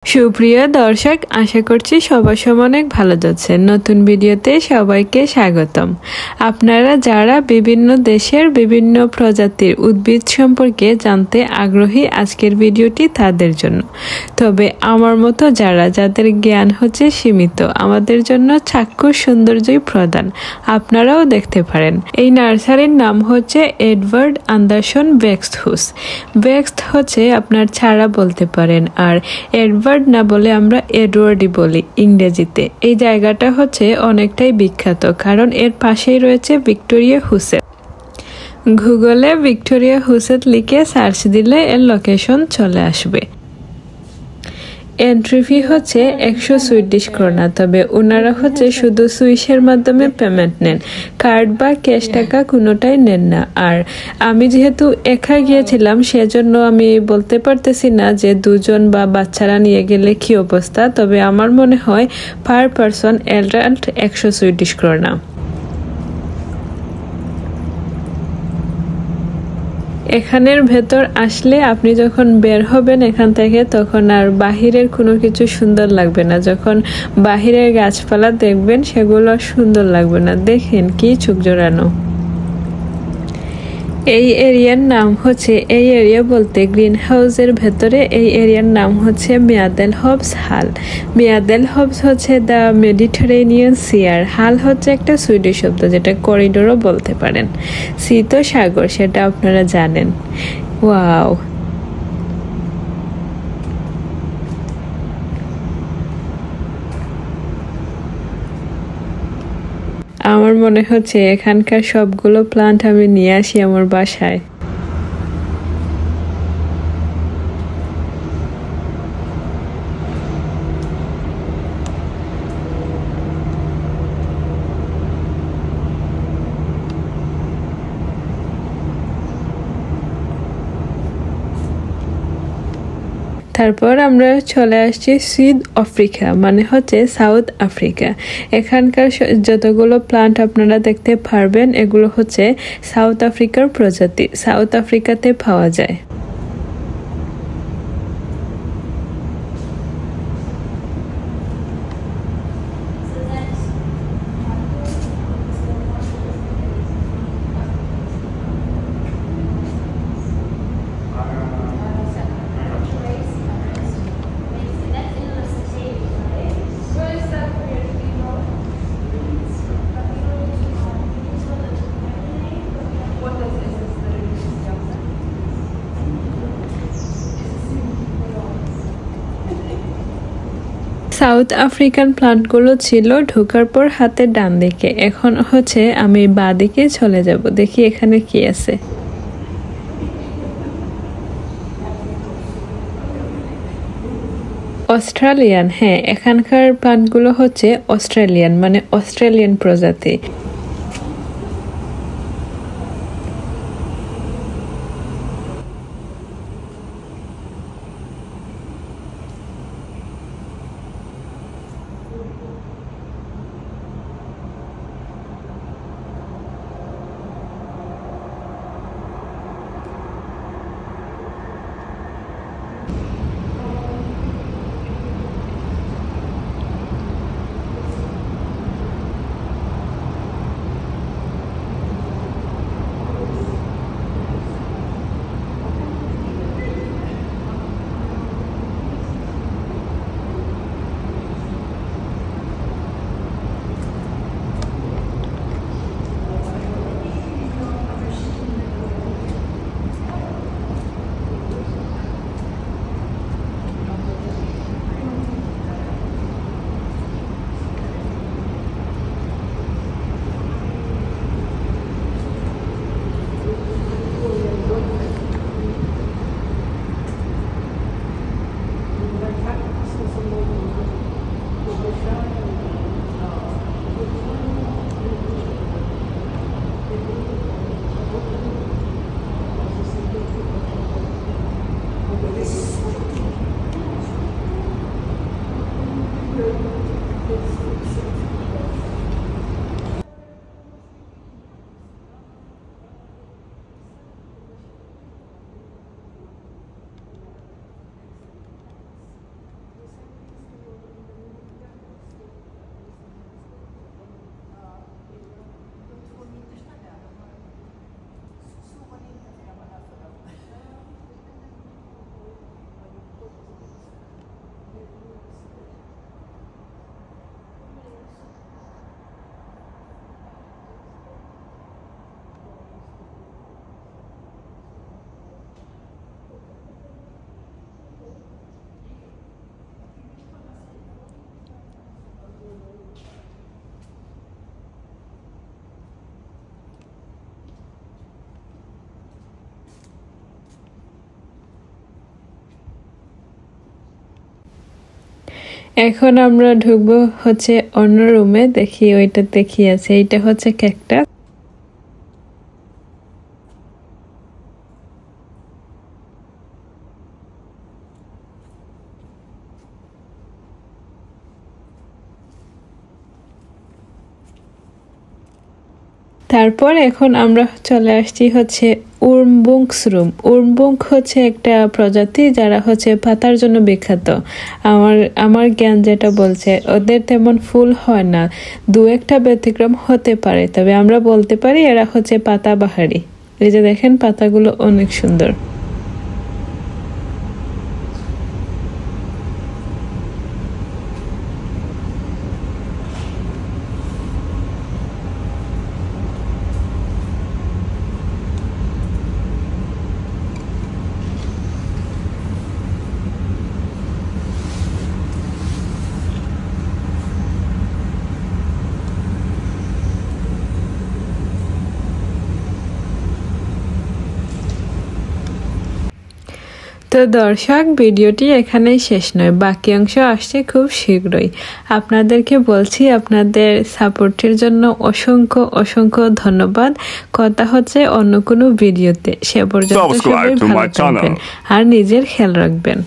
সুপ্রিয় দর্শক, আশা করছি সবার অনেক ভালো যাচ্ছে। নতুন ভিডিওতে সবাইকে স্বাগতম। আপনারা যারা বিভিন্ন দেশের বিভিন্ন প্রজাতির উদ্ভিদ সম্পর্কে জানতে আগ্রহী, আজকের ভিডিওটি তাদের জন্য। তবে আমার মতো যাদের জ্ঞান হচ্ছে সীমিত, আমাদের জন্য চাক্ষুষ সৌন্দর্যই প্রদান। আপনারাও দেখতে পারেন। এই নার্সারির নাম হচ্ছে এডওয়ার্ড আন্ডারসন ওয়েক্সহাউস। ওয়েক্স হচ্ছে আপনার ছাড়া বলতে পারেন, আর এডওয়ার্ড না বলে আমরা এডওয়ার্ডই বলি ইংরেজিতে। এই জায়গাটা হচ্ছে অনেকটাই বিখ্যাত, কারণ এর পাশেই রয়েছে ভিক্টোরিয়া হুসেট। গুগলে ভিক্টোরিয়া হুসেট লিখে সার্চ দিলে এর লোকেশন চলে আসবে। এন্ট্রি ফি হচ্ছে 100 সুইডিশ ক্রোনা, তবে ওনারা হচ্ছে শুধু সুইসের মাধ্যমে পেমেন্ট নেন, কার্ড বা ক্যাশ টাকা কোনোটাই নেন না। আর আমি যেহেতু একা গিয়েছিলাম, সেজন্য আমি বলতে পারতেছি না যে দুজন বা বাচ্চারা নিয়ে গেলে কি অবস্থা, তবে আমার মনে হয় per person adult 100 Swedish krona. এখানের ভেতর আসলে আপনি যখন বের হবেন এখান থেকে, তখন আর বাহিরের কোনো কিছু সুন্দর লাগবে না। যখন বাহিরের গাছপালা দেখবেন সেগুলো সুন্দর লাগবে না। দেখেন কি চোখ জোড়ানো। এই এরিয়ার নাম হচ্ছে, এই এরিয়া বলতে গ্রিন হাউসের ভেতরে এই এরিয়ার নাম হচ্ছে মেয়াদেলহভস হাল। মেয়াদেলহভস হচ্ছে দ্য মেডিটারেনিয়ান সি, আর হাল হচ্ছে একটা সুইডিশ শব্দ, যেটা করিডোরও বলতে পারেন। সি তো সাগর, সেটা আপনারা জানেন। ওয়াও, আমার মনে হচ্ছে এখানকার সবগুলো প্লান্ট আমি নিয়ে আসি আমার বাসায়। তারপর আমরা চলে আসছি সাউথ আফ্রিকা, মানে হচ্ছে সাউথ আফ্রিকা। এখানকার যতগুলো প্লান্ট আপনারা দেখতে পারবেন এগুলো হচ্ছে সাউথ আফ্রিকার প্রজাতি, সাউথ আফ্রিকাতে পাওয়া যায়। সাউথ আফ্রিকান প্লান্টগুলো ছিল ঢোকার পর হাতের ডান দিকে। এখন হচ্ছে আমি বাঁ দিকে চলে যাব, দেখি এখানে কি আছে। অস্ট্রেলিয়ান, হ্যাঁ, এখানকার প্লান্টগুলো হচ্ছে অস্ট্রেলিয়ান, মানে অস্ট্রেলিয়ান প্রজাতি। এখন আমরা ঢুকবো হচ্ছে অন্য রুমে, দেখি ওইটা দেখি আছে, এইটা হচ্ছে ক্যাকটাস। তারপর এখন আমরা চলে আসছি হচ্ছে উর্মবুংস রুম। উর্মবুং হচ্ছে একটা প্রজাতি যারা হচ্ছে পাতার জন্য বিখ্যাত। আমার জ্ঞান যেটা বলছে ওদের তেমন ফুল হয় না, দু একটা ব্যতিক্রম হতে পারে, তবে আমরা বলতে পারি এরা হচ্ছে পাতাবাহারি। এই যে দেখেন পাতাগুলো অনেক সুন্দর। তো দর্শক, ভিডিওটি এখানেই শেষ নয়, বাকি অংশ আসছে খুব শীঘ্রই। আপনাদেরকে বলছি আপনাদের সাপোর্টের জন্য অসংখ্য অসংখ্য ধন্যবাদ। কথা হচ্ছে অন্য কোনো ভিডিওতে, সে পর্যন্ত সবাই ভালো থাকবেন আর নিজের খেয়াল রাখবেন।